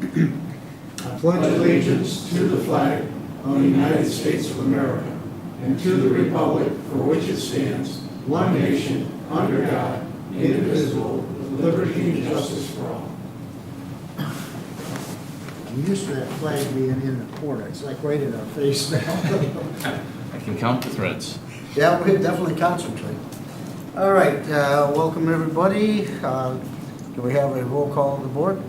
I pledge allegiance to the flag of the United States of America and to the republic for which it stands, one nation, under God, indivisible, with liberty and justice for all. I'm used to that flag being in the corner. It's like right in our face now. I can count the threads. Yeah, we definitely concentrate. All right, welcome everybody. Do we have a roll call of the board?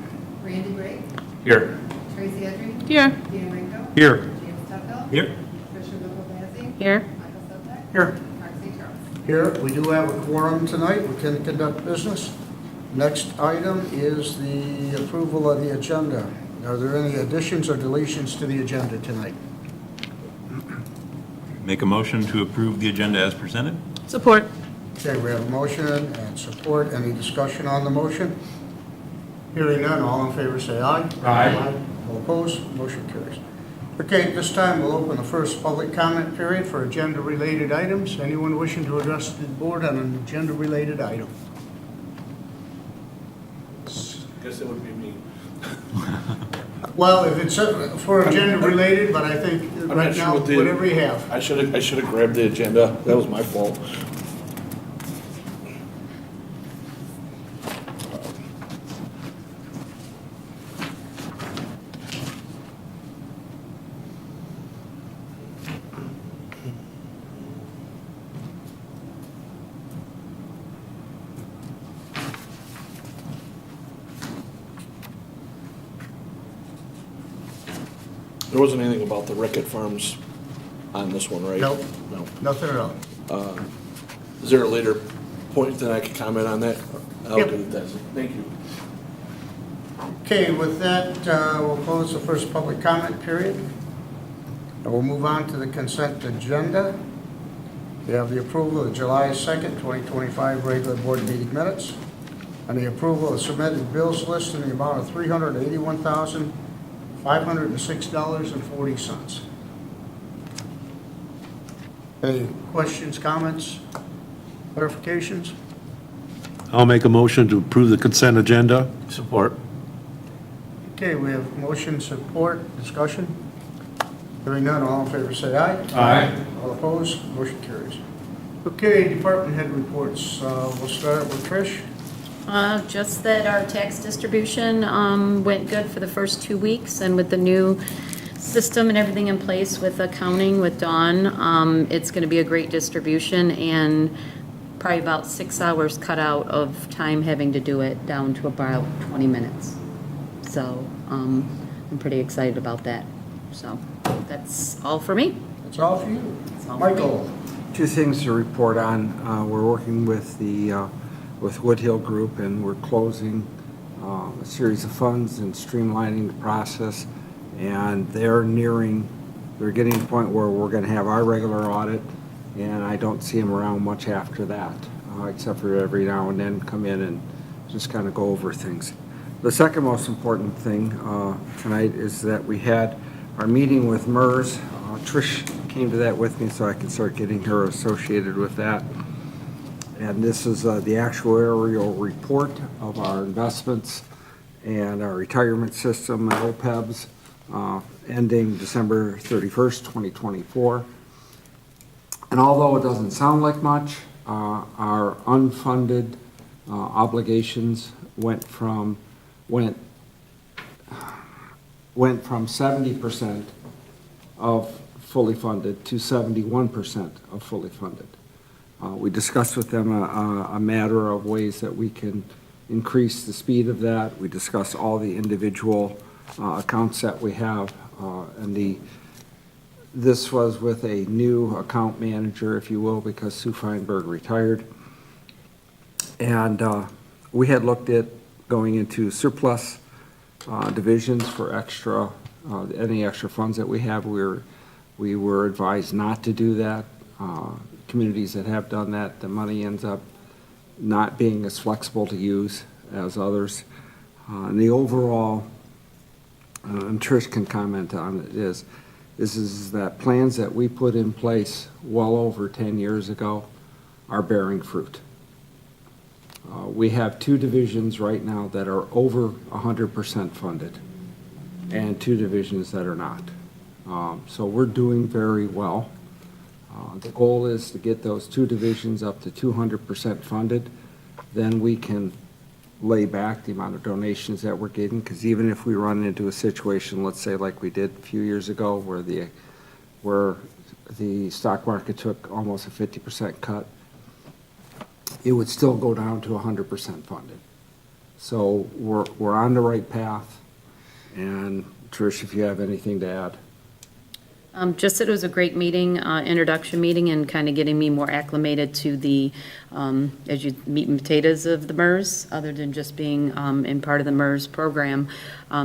Randy Gray, Here. Tracy Edry, Here. Dan Ringo, Here. James Tuttle, Here. Tricia Gilpin-Bazey, Here. Michael Sopek, Here. Mark C. Charles. Here, we do have a quorum tonight. We can conduct business. Next item is the approval of the agenda. Are there any additions or deletions to the agenda tonight? Make a motion to approve the agenda as presented? Support. Okay, we have a motion and support. Any discussion on the motion? Hearing none, all in favor say aye. Aye. All opposed, motion carries. Okay, at this time, we'll open the first public comment period for agenda-related items. Anyone wishing to address the board on an agenda-related item? Guess it would be me. Well, if it's for agenda-related, but I think I'm right not sure now, what the- whatever you have. I should have grabbed the agenda. That was my fault. There wasn't anything about the Rickett Farms on this one, right? Nope. No. Nothing at all. Is there a later point that I could comment on that? I'll Yep. do that. Thank you. Okay, with that, we'll close the first public comment period. And we'll move on to the consent agenda. We have the approval of the July 2nd, 2025 regular board meeting minutes, and the approval of submitted bills list in the amount of $381,506.40. Any questions, comments, clarifications? I'll make a motion to approve the consent agenda. Support. Okay, we have motion, support, discussion. Hearing none, all in favor say aye. Aye. All opposed, motion carries. Okay, department head reports. We'll start with Trish. Just that our tax distribution went good for the first 2 weeks, and with the new system and everything in place with accounting with Dawn, it's going to be a great distribution, and probably about 6 hours cut out of time having to do it, down to about 20 minutes. So I'm pretty excited about that. So that's all for me. That's all for you. all for me. Michael. Two things to report on. We're working with the with Woodhill Group, and we're closing a series of funds and streamlining the process. And they're getting to the point where we're going to have our regular audit, and I don't see them around much after that, except for every now and then come in and just kind of go over things. The second most important thing tonight is that we had our meeting with MERS. Trish came to that with me so I could start getting her associated with that. And this is the actuarial report of our investments and our retirement system and OPEBs ending December 31st, 2024. And although it doesn't sound like much, our unfunded obligations went from 70% of fully funded to 71% of fully funded. We discussed with them a matter of ways that we can increase the speed of that. We discussed all the individual accounts that we have, and this was with a new account manager, if you will, because Sue Feinberg retired. And we had looked at going into surplus divisions for any extra funds that we have. We were advised not to do that. Communities that have done that, the money ends up not being as flexible to use as others. And the overall, and Trish can comment on it, is that plans that we put in place well over 10 years ago are bearing fruit. We have two divisions right now that are over 100% funded, and 2 divisions that are not. So we're doing very well. The goal is to get those 2 divisions up to 200% funded. Then we can lay back the amount of donations that we're getting, because even if we run into a situation, let's say like we did a few years ago, where the stock market took almost a 50% cut, it would still go down to 100% funded. So we're on the right path. And Trish, if you have anything to add. Just that it was a great meeting, introduction meeting, and kind of getting me more acclimated to the, as you meat and potatoes of the MERS, other than just being in part of the MERS program.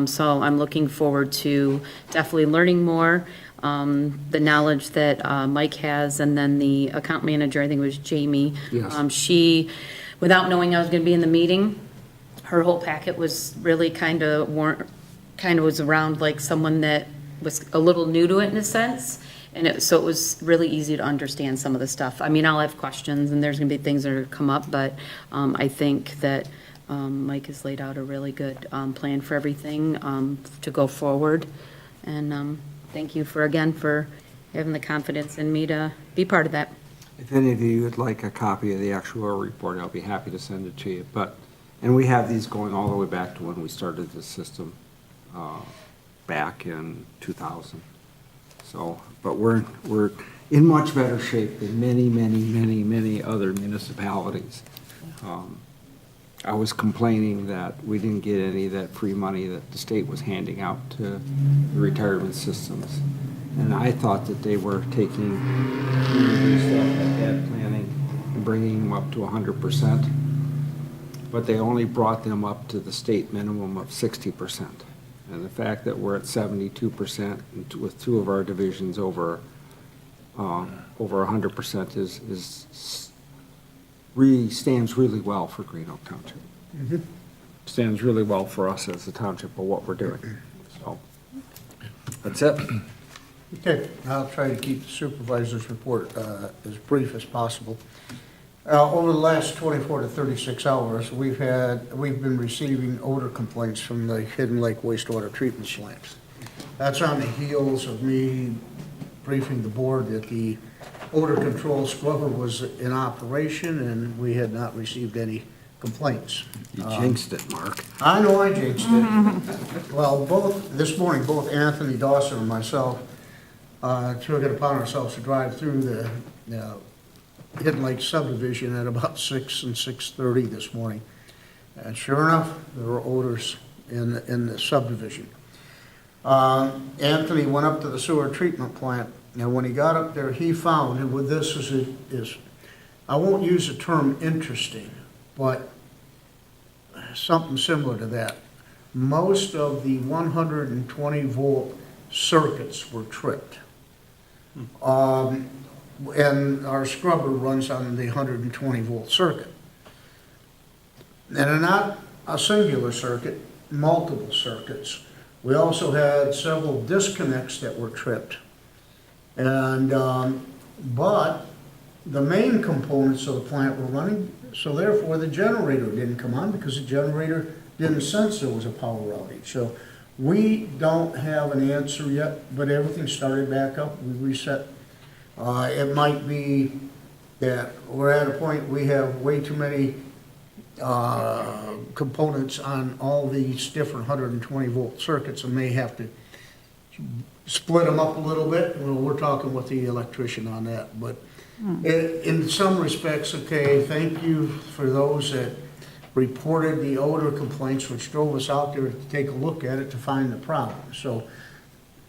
So I'm looking forward to definitely learning more, the knowledge that Mike has, and then the account manager, I think it was Jamie. Yes. She, without knowing I was going to be in the meeting, her whole packet was really kind of was around like someone that was a little new to it in a sense, and so it was really easy to understand some of the stuff. I mean, I'll have questions, and there's going to be things that are come up, but I think that Mike has laid out a really good plan for everything to go forward, and thank you for having the confidence in me to be part of that. If any of you would like a copy of the actuarial report, I'll be happy to send it to you. And we have these going all the way back to when we started the system back in 2000. So, but we're in much better shape than many other municipalities. I was complaining that we didn't get any of that free money that the state was handing out to the retirement systems. And I thought that they were taking stuff like that planning and bringing them up to 100%. But they only brought them up to the state minimum of 60%. And the fact that we're at 72% with 2 of our divisions over 100% stands really well for Green Oak Township. Stands really well for us as a township of what we're doing. So that's it. Okay, I'll try to keep the supervisor's report as brief as possible. Over the last 24 to 36 hours, we've been receiving odor complaints from the Hidden Lake wastewater treatment plants. That's on the heels of me briefing the board that the odor control scrubber was in operation and we had not received any complaints. You jinxed it, Mark. I know I jinxed it. Well, this morning, both Anthony Dawson and myself took it upon ourselves to drive through the Hidden Lake subdivision at about 6 and 6:30 this morning. And sure enough, there were odors in the subdivision. Anthony went up to the sewer treatment plant, and when he got up there, he found, and with this is I won't use the term interesting, but something similar to that. Most of the 120 volt circuits were tripped. And our scrubber runs on the 120 volt circuit. And not a singular circuit, multiple circuits. We also had several disconnects that were tripped. And, but the main components of the plant were running, so therefore the generator didn't come on because the generator didn't sense there was a power outage. So we don't have an answer yet, but everything started back up. We reset. It might be that we're at a point we have way too many components on all these different 120 volt circuits and may have to split them up a little bit. Well, we're talking with the electrician on that, but in some respects, okay, thank you for those that reported the odor complaints, which drove us out there to take a look at it to find the problem. So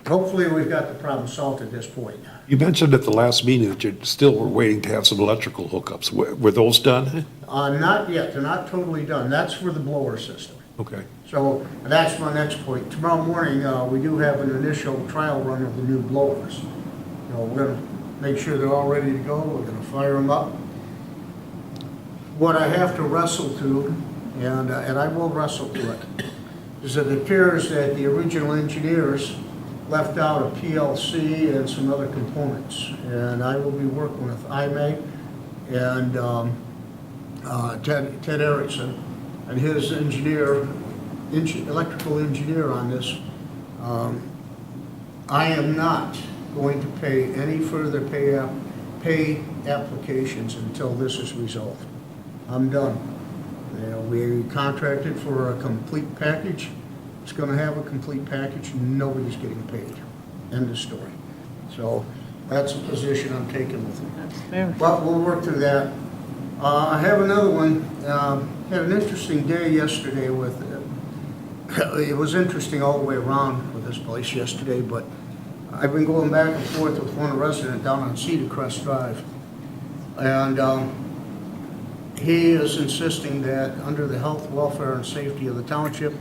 hopefully we've got the problem solved at this point. You mentioned at the last meeting that you still were waiting to have some electrical hookups. Were those done? Not yet, they're not totally done. That's for the blower system. Okay. So that's my next point. Tomorrow morning, we do have an initial trial run of the new blowers. We're gonna make sure they're all ready to go. We're gonna fire them up. What I have to wrestle to, and I will wrestle to it, is that it appears that the original engineers left out a PLC and some other components. And I will be working with IMAG and Ted Erickson and his electrical engineer on this I am not going to pay any further pay applications until this is resolved. I'm done. You know, we contracted for a complete package. It's gonna have a complete package. Nobody's getting paid. End of story. So that's the position I'm taking with it. That's fair. But we'll work through that. I have another one. Had an interesting day yesterday with, it was interesting all the way around with this place yesterday, but I've been going back and forth with one resident down on Cedar Crest Drive. And he is insisting that under the health, welfare, and safety of the township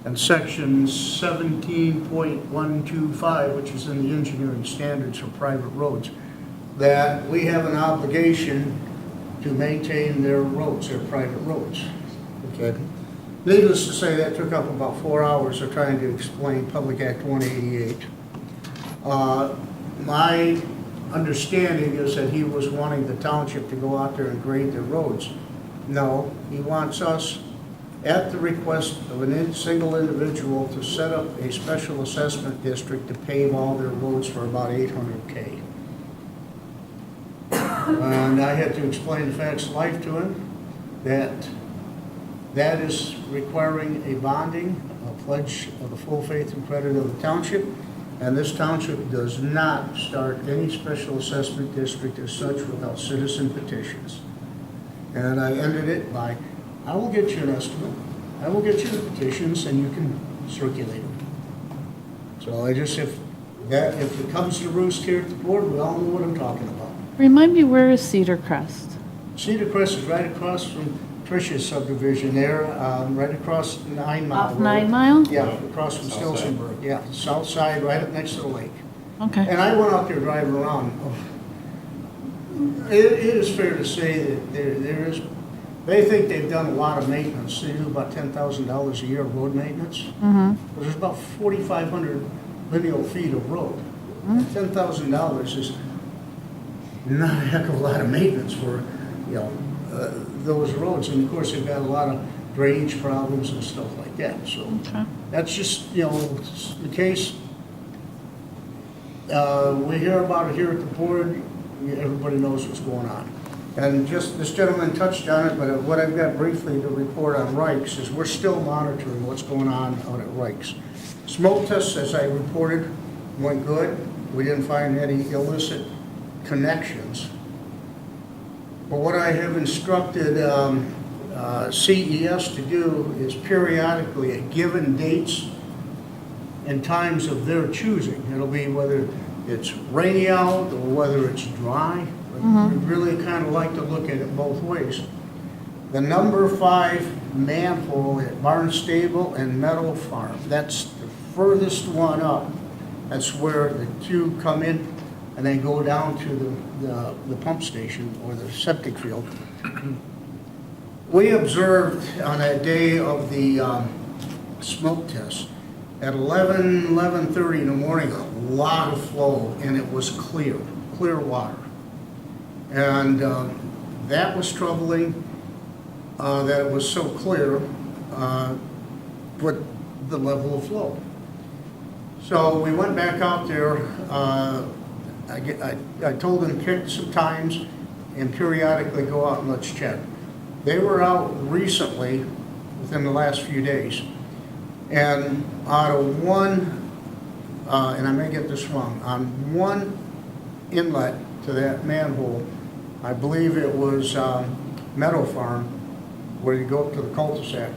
and section 17.125, which is in the engineering standards for private roads, that we have an obligation to maintain their roads, their private roads. Okay. Needless to say, that took up about 4 hours of trying to explain Public Act 188. My understanding is that he was wanting the township to go out there and grade their roads. No, he wants us, at the request of a single individual, to set up a special assessment district to pave all their roads for about $800K. And I had to explain the facts of life to him, that that is requiring a bonding, a pledge of the full faith and credit of the township, and this township does not start any special assessment district as such without citizen petitions. And I ended it by, I will get you an estimate, I will get you the petitions, and you can circulate them. So I just, if it comes to roost here at the board, we all know what I'm talking about. Remind me, where is Cedar Crest? Cedar Crest is right across from Tricia's subdivision there, right across 9 Mile Off Road. 9 Mile? Yeah, across from Stilsonburg, yeah, south side, right up next to the lake. Okay. And I went out there driving around. It is fair to say that there is, they think they've done a lot of maintenance. They do about $10,000 a year of road maintenance. Mm-hmm. There's about 4,500 lineal feet of road. $10,000 is not a heck of a lot of maintenance for, you know, those roads. And of course, they've got a lot of drainage problems and stuff like that. So Okay. that's just, you know, the case. We hear about it here at the board. Everybody knows what's going on. And just, this gentleman touched on it, but what I've got briefly to report on Rikes is we're still monitoring what's going on out at Rikes. Smoke tests, as I reported, went good. We didn't find any illicit connections. But what I have instructed CES to do is periodically at given dates and times of their choosing. It'll be whether it's rainy out or whether it's dry. We really kind of like to look at it both ways. The number 5 manhole at Barnstable and Meadow Farm, that's the furthest one up. That's where the two come in and they go down to the pump station or the septic field. We observed on that day of the smoke test, at 11:30 in the morning, a lot of flow, and it was clear water. And that was troubling, that it was so clear, but the level of flow. So we went back out there. I told them to pick some times and periodically go out and let's check. They were out recently, within the last few days, and out of one, and I may get this wrong, on one inlet to that manhole, I believe it was Meadow Farm, where you go up to the cul-de-sac,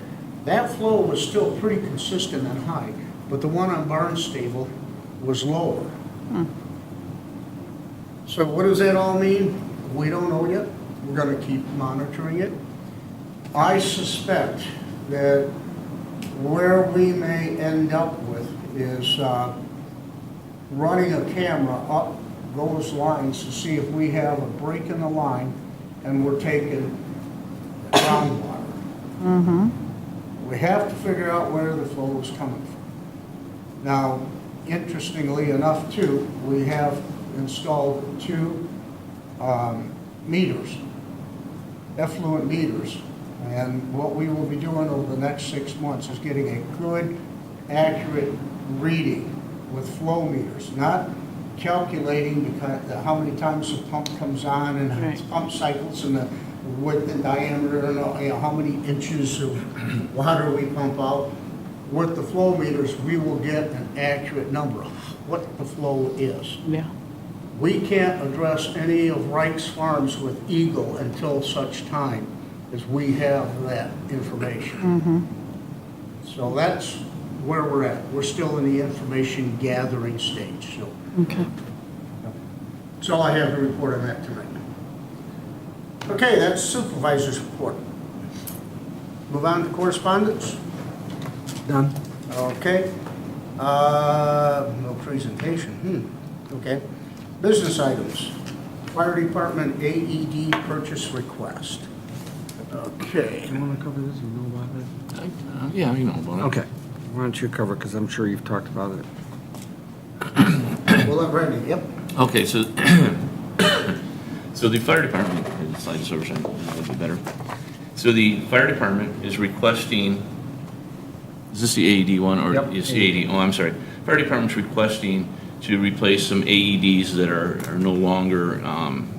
that flow was still pretty consistent and high, but the one on Barnstable was lower. So what does that all mean? We don't know yet. We're going to keep monitoring it. I suspect that where we may end up with is running a camera up those lines to see if we have a break in the line and we're taking groundwater. We have to figure out where the flow is coming from. Now, interestingly enough, too, we have installed 2 meters, effluent meters. And what we will be doing over the next 6 months is getting a good, accurate reading with flow meters, not calculating how many times the pump comes on and its Right. pump cycles and the width and diameter and how many inches of water we pump out. With the flow meters, we will get an accurate number of what the flow is. Yeah. We can't address any of Reich's farms with Eagle until such time as we have that information. So that's where we're at. We're still in the information gathering stage, so Okay. that's all I have to report on that tonight. Okay, that's supervisor's report. Move on to correspondence. Done? Okay. No presentation. Okay. Business items. Fire Department AED purchase request. Okay. You want to cover this or know about it? Yeah, you know about it. Okay. Why don't you cover it, because I'm sure you've talked about it. We'll let Randy, yep. Okay, so, so the fire department, slide this over so a little bit better. So the fire department is requesting, is this the AED one, or Yep. is the AED? Oh, I'm sorry. Fire department's requesting to replace some AEDs that are no longer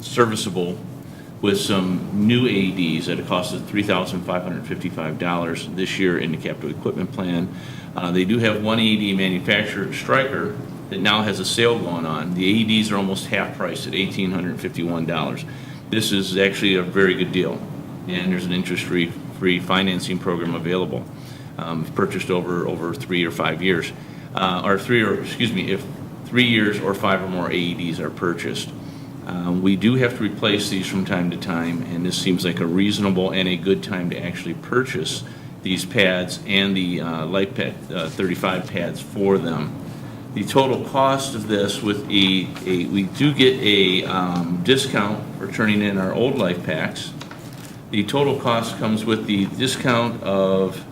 serviceable with some new AEDs at a cost of $3,555 this year in the capital equipment plan. They do have one AED manufacturer, Stryker, that now has a sale going on. The AEDs are almost half price at $1,851. This is actually a very good deal, and there's an interest-free financing program available. Purchased over 3 or 5 years, if 3 years or 5 or more AEDs are purchased. We do have to replace these from time to time, and this seems like a reasonable and a good time to actually purchase these pads and the LifePad 35 pads for them. The total cost of this we do get a discount for turning in our old life packs. The total cost comes with the discount of,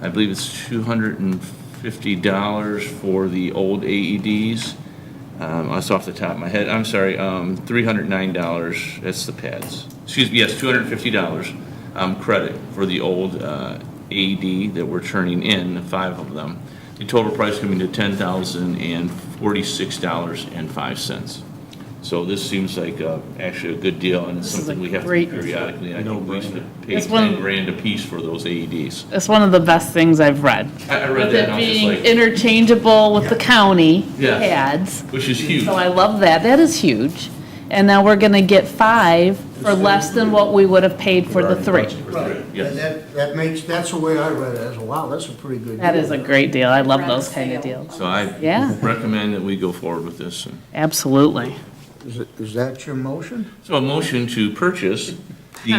I believe it's $250 for the old AEDs. That's off the top of my head. I'm sorry, $309. That's the pads. Excuse me, yes, $250 credit for the old AED that we're turning in, 5 of them. The total price coming to $10,046.05. So this seems like actually a good deal, and it's This is something a we have to great do periodically. I think we used to pay It's one- 10 grand a piece for those AEDs. It's one of the best things I've read. I read With that it and I was just being like, interchangeable with the county Yeah. pads. which is huge. So I love that. That is huge. And now we're gonna get 5 for less than what we would have paid for the 3. Right. Yes. And that's the way I read it, as, wow, that's a pretty good deal. That is a great deal. I love those kind of deals. So I Yeah. recommend that we go forward with this. Absolutely. Is that your motion? So a motion to purchase the,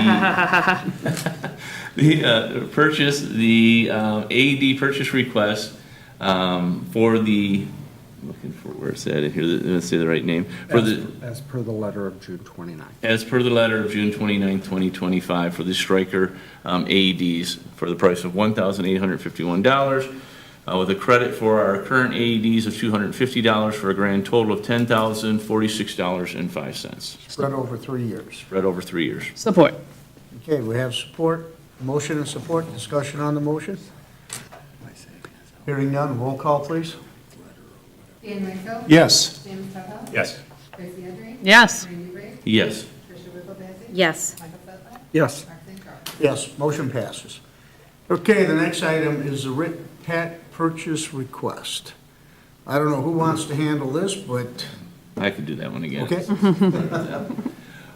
purchase the AED purchase request for the, looking for where it's at in here, let's say the right name, for the, As per the letter of June 29th. as per the letter of June 29, 2025, for the Stryker AEDs for the price of $1,851, with a credit for our current AEDs of $250 for a grand total of $10,046.05, Spread over 3 years. spread over 3 years. Support. Okay, we have support, motion and support, discussion on the motion. Hearing none, roll call, please. Dan Rickel. Yes. Sam Stuttle. Yes. Tracy Edry. Yes. Randy Ray. Yes. Tricia Whipple-Bassie. Yes. Michael Fetler. Yes. Mark St. Charles. Yes, motion passes. Okay, the next item is the RIT pack purchase request. I don't know who wants to handle this, but, I could do that one again. okay?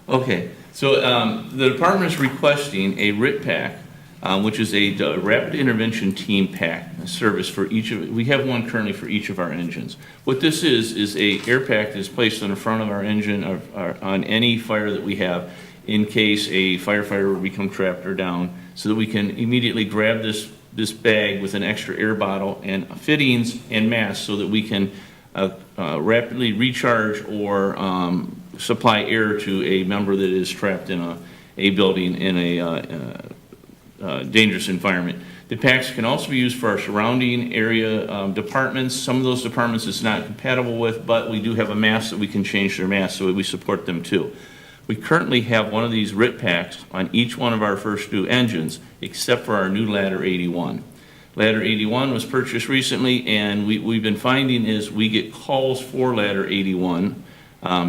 Okay, so the department is requesting a RIT pack, which is a rapid intervention team pack service for each of, we have one currently for each of our engines. What this is a air pack that is placed on the front of our engine or on any fire that we have in case a firefighter would become trapped or down, so that we can immediately grab this bag with an extra air bottle and fittings and mask so that we can rapidly recharge or supply air to a member that is trapped in a building in a dangerous environment. The packs can also be used for our surrounding area departments. Some of those departments it's not compatible with, but we do have a mask that we can change their mask, so we support them too. We currently have one of these RIT packs on each one of our first 2 engines, except for our new Ladder 81. Ladder 81 was purchased recently, and we've been finding is we get calls for Ladder 81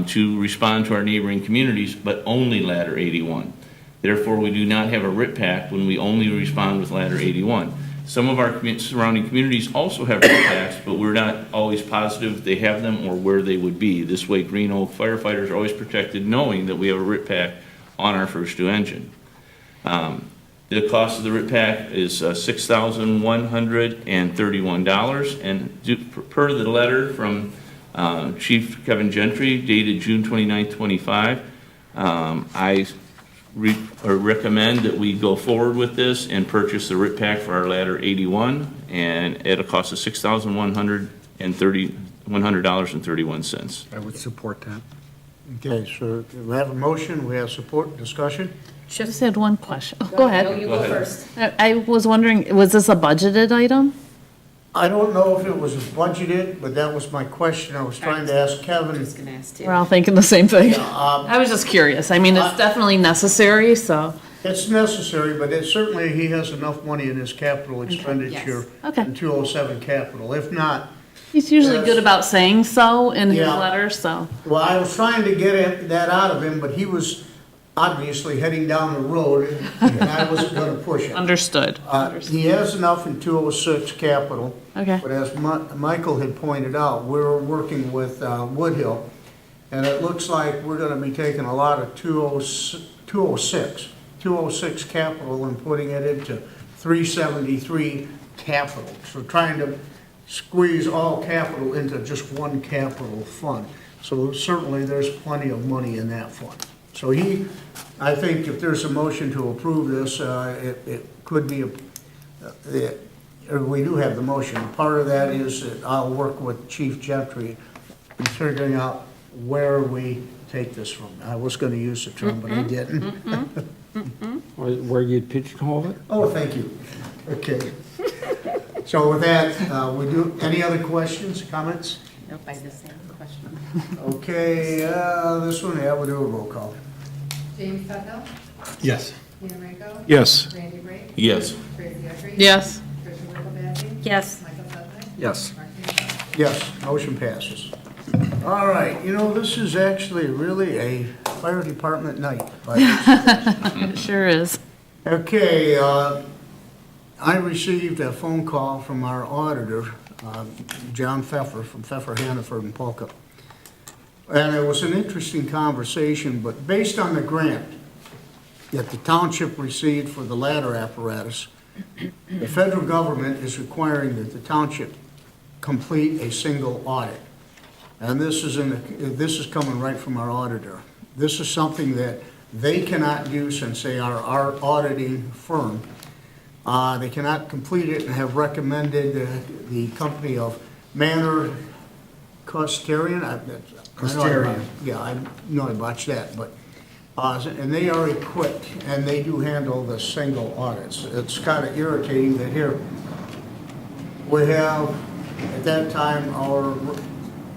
to respond to our neighboring communities, but only Ladder 81. Therefore, we do not have a RIT pack when we only respond with Ladder 81. Some of our surrounding communities also have RIT packs, but we're not always positive they have them or where they would be. This way, Green Oak firefighters are always protected knowing that we have a RIT pack on our first due engine. The cost of the RIT pack is $6,131, and per the letter from Chief Kevin Gentry dated June 29, 25, I recommend that we go forward with this and purchase the RIT pack for our Ladder 81, and at a cost of $6,130.31. I would support that. Okay, so we have a motion, we have support, discussion? Just had one question. Oh, go ahead. No, you Go go ahead. first. I was wondering, was this a budgeted item? I don't know if it was budgeted, but that was my question. I was trying to ask I Kevin. was gonna ask too. We're all thinking the same thing. Um, I was just curious. I mean, it's definitely necessary, so. It's necessary, but certainly he has enough money in his capital expenditure Okay. in 207 capital. If not, He's usually Yes. good about saying so in his Yeah. letters, so. well, I was trying to get that out of him, but he was obviously heading down the road, and I wasn't going to push it. Understood. He has enough in 206 capital. Okay. But as Michael had pointed out, we're working with Woodhill, and it looks like we're gonna be taking a lot of 206 capital and putting it into 373 capital. So trying to squeeze all capital into just one capital fund. So certainly there's plenty of money in that fund. So I think if there's a motion to approve this, it could be, we do have the motion. Part of that is that I'll work with Chief Gentry in figuring out where we take this from. I was gonna use the term, but I didn't. Where you'd pigeonhole it? Oh, thank you. Okay. So with that, any other questions, comments? Nope, I just had a question. Okay, this one, we'll do a roll call. James Tuttle, Yes. Dan Rego. Yes. Randy Brake. Yes. Tracy Audrey. Yes. Tricia Whipple-Bassie. Yes. Michael Supplin. Yes. Mark Dankler. Yes, motion passes. All right, this is actually really a fire department night. It sure is. Okay, I received a phone call from our auditor, John Pfeffer, from Pfeffer, Hannaford, and Polka. And it was an interesting conversation, but based on the grant that the township received for the ladder apparatus, the federal government is requiring that the township complete a single audit. And this is coming right from our auditor. This is something that they cannot do since they are our auditing firm. They cannot complete it and have recommended the company of Manor Custarian. Yeah, I know I botched that, but, and they are equipped, and they do handle the single audits. It's kind of irritating that here, we have, at that time, our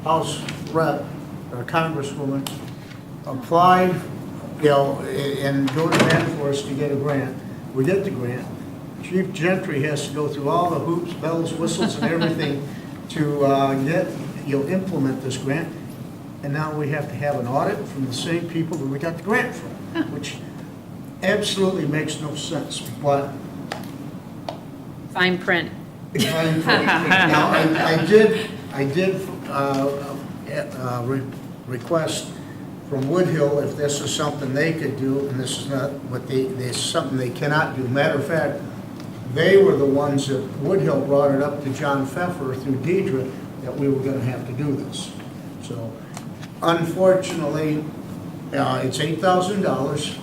House rep, our Congresswoman, applied, and go to bat for us to get a grant. We get the grant. Chief Gentry has to go through all the hoops, bells, whistles, and everything to implement this grant. And now we have to have an audit from the same people that we got the grant from, which absolutely makes no sense. But Fine print. now, I did request from Woodhill if this is something they could do, and this is not what this is something they cannot do. Matter of fact, they were the ones that Woodhill brought it up to John Pfeffer through Deidre that we were going to have to do this. So, unfortunately, it's $8,000.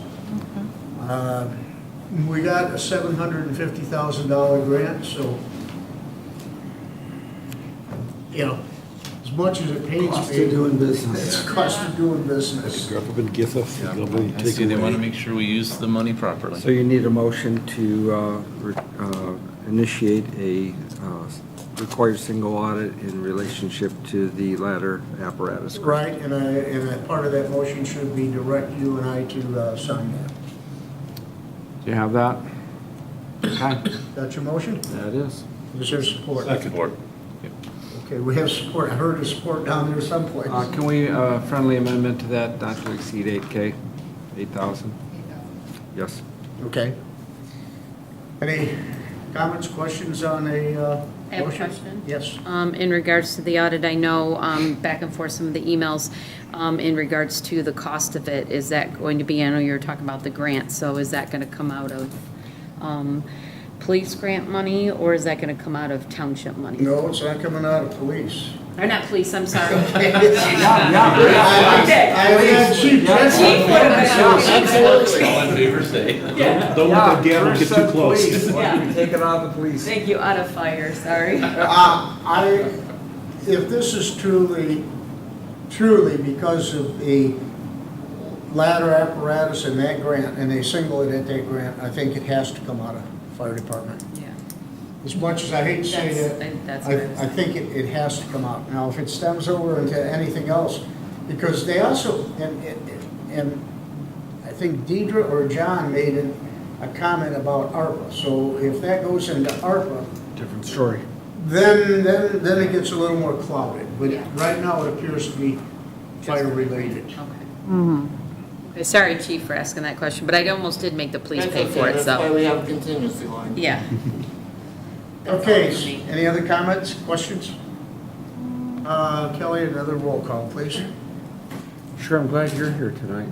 We got a $750,000 grant, so as much as it pains Cost me, of doing business. it's the cost of doing business. Government giveth, nobody I take see, they want to away. make sure we use the money properly. So you need a motion to initiate a required single audit in relationship to the ladder apparatus. Right, and a part of that motion should be direct you and I to sign that. Do you have that? Okay, That's your motion? that is. Is there support? Second. Okay, we have support. I heard a support down there someplace. Can we, friendly amendment to that, not to exceed 8K, 8,000? Yes. Okay. Any comments, questions on a I have a motion? question. Yes. In regards to the audit, I know back and forth some of the emails in regards to the cost of it. Is that going to be, I know you were talking about the grant, so is that going to come out of police grant money or is that going to come out of township money? No, it's not coming out of police. Or not police, I'm sorry. I had Chief Jensen. All in favor, say. Don't let that gavel get too close. Take it out of the police. Thank you, out of fire, sorry. If this is truly because of the ladder apparatus and that grant, and they single it at that grant, I think it has to come out of fire department. Yeah. As much as I hate to say That's that, what I was I think it has to come out. Now, if it stems over into anything else, because they also, and I think Deidre or John made a comment about ARPA. So if that goes into ARPA, Different story. then it gets a little more clouded. But Yeah. right now, it appears to be fire-related. Okay. Okay, sorry, Chief, for asking that question, but I almost did make the police That's pay okay, for it, that's why so. we have a contingency line. Yeah. That's all Okay, for me. any other comments, questions? Kelly, another roll call, please. Sure, I'm glad you're here tonight.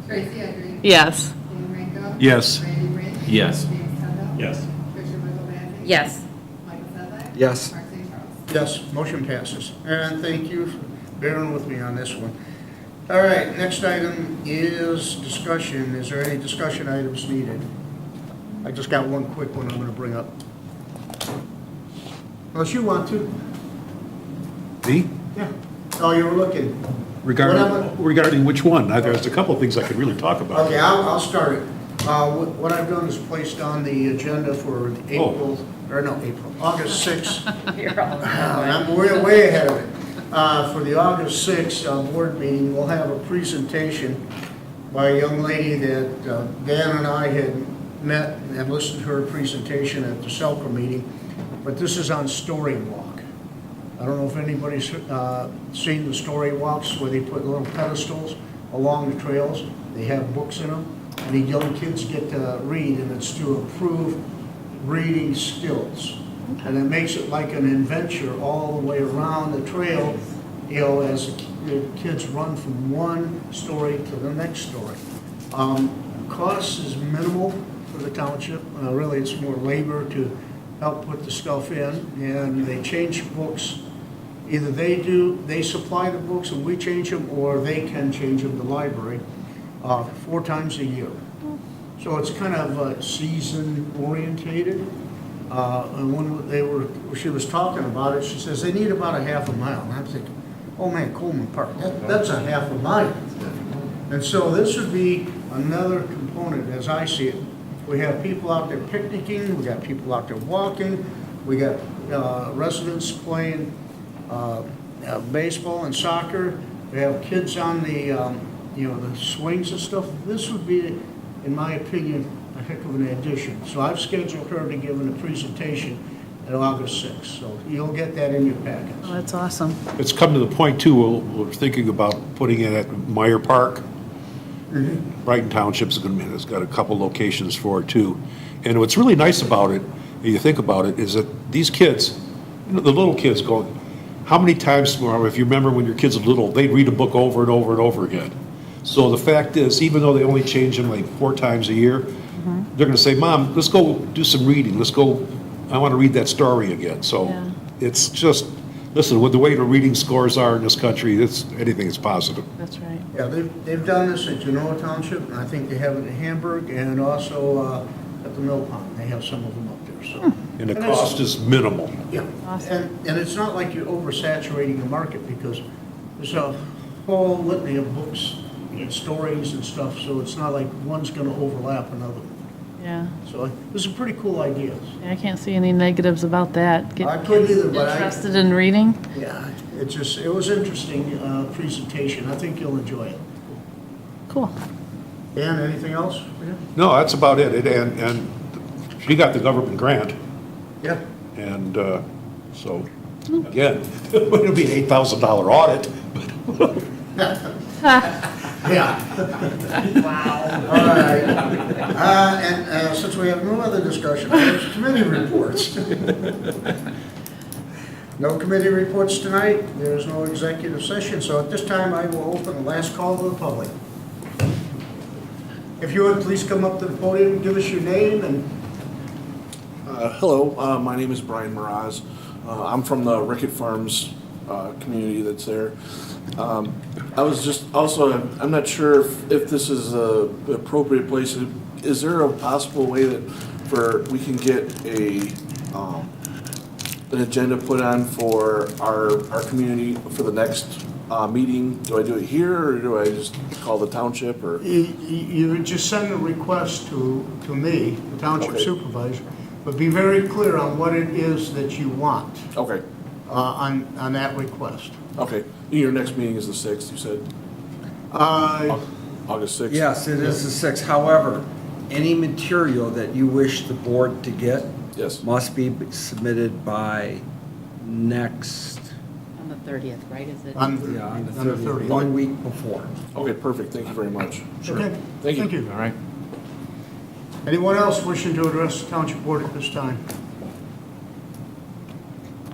Tracy Edry. Yes. Dan Rego. Yes. Randy Rich. Yes. James Kendall. Yes. Richard Michael Yes. Michael Sedlak. Yes. Mark St. Charles. Yes, motion passes. And thank you for bearing with me on this one. All right, next item is discussion. Is there any discussion items needed? I just got one quick one I'm going to bring up. Unless you want to. Me? Yeah. Oh, you were looking. Regarding which one? There's a couple of things I could really talk about. Okay, I'll start it. What I've done is placed on the agenda for August 6th. You're all I'm way ahead of it. For the August 6th board meeting, we'll have a presentation by a young lady that Dan and I had met and listened to her presentation at the Selker meeting, but this is on story walk. I don't know if anybody's seen the story walks where they put little pedestals along the trails. They have books in them, and the young kids get to read, and it's to improve reading skills. And it makes it like an adventure all the way around the trail, you know, as the kids run from one story to the next story. Cost is minimal for the township. Really, it's more labor to help put the stuff in, and they change books. Either they supply the books and we change them, or they can change them, the library, 4 times a year. So it's kind of season orientated. And when she was talking about it, she says they need about a half a mile. And I'm thinking, oh man, Coleman Park, that's a half a mile. And so this would be another component, as I see it. We have people out there picnicking, we got people out there walking, we got residents playing baseball and soccer. We have kids on the the swings and stuff. This would be, in my opinion, a heck of an addition. So I've scheduled her to give a presentation at August 6th. So you'll get that in your packets. Oh, that's awesome. It's come to the point, too, we're thinking about putting it at Meyer Park. Brighton Township's has got a couple locations for it, too. And what's really nice about it, if you think about it, is that these kids, the little kids go, how many times, if you remember when your kids were little, they'd read a book over and over and over again. So the fact is, even though they only change them like 4 times a year, they're going to say, Mom, let's go do some reading. Let's go, I want to read that story again. So Yeah. it's just, listen, with the way the reading scores are in this country, anything is positive. That's right. Yeah, they've done this at Genoa Township, and I think they have it in Hamburg, and also at the Mill Pond. They have some of them up there, so. And the cost is minimal. Yeah, Awesome. and it's not like you're oversaturating the market, because there's a whole litany of books and stories and stuff, so it's not like one's gonna overlap another. Yeah. So it's a pretty cool idea. I can't see any negatives about that. Get I couldn't either, but interested in reading? yeah, it was interesting presentation. I think you'll enjoy it. Cool. Dan, anything else? No, that's about it. And she got the government grant. Yeah. And so, again, it'll be an $8,000 audit, but Yeah. Wow. All right. And since we have no other discussion, there's committee reports. No committee reports tonight. There's no executive session. So at this time, I will open the last call to the public. If you would, please come up to the podium and give us your name and Hello, my name is Brian Miraz. I'm from the Rickett Farms community that's there. I was just also, I'm not sure if this is the appropriate place. Is there a possible way that we can get an agenda put on for our community for the next meeting? Do I do it here, or do I just call the township, or? you would just send a request to me, the township Okay. supervisor, but be very clear on what it is that you want Okay, on that request. okay. Your next meeting is the 6th, you said? August 6th? Yes, it is the 6th. However, any material that you wish the board to get Yes. must be submitted by next, On the 30th, right, is it? On on the on the 30th, 30th. 1 week before. Okay, perfect. Thank you very much. Okay, Thank you. thank you. All right. Anyone else wishing to address the township board at this time?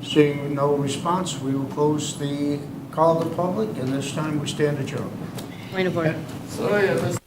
Seeing no response, we will close the call to the public, and this time we stand adjourned. Point of order. Sorry, I missed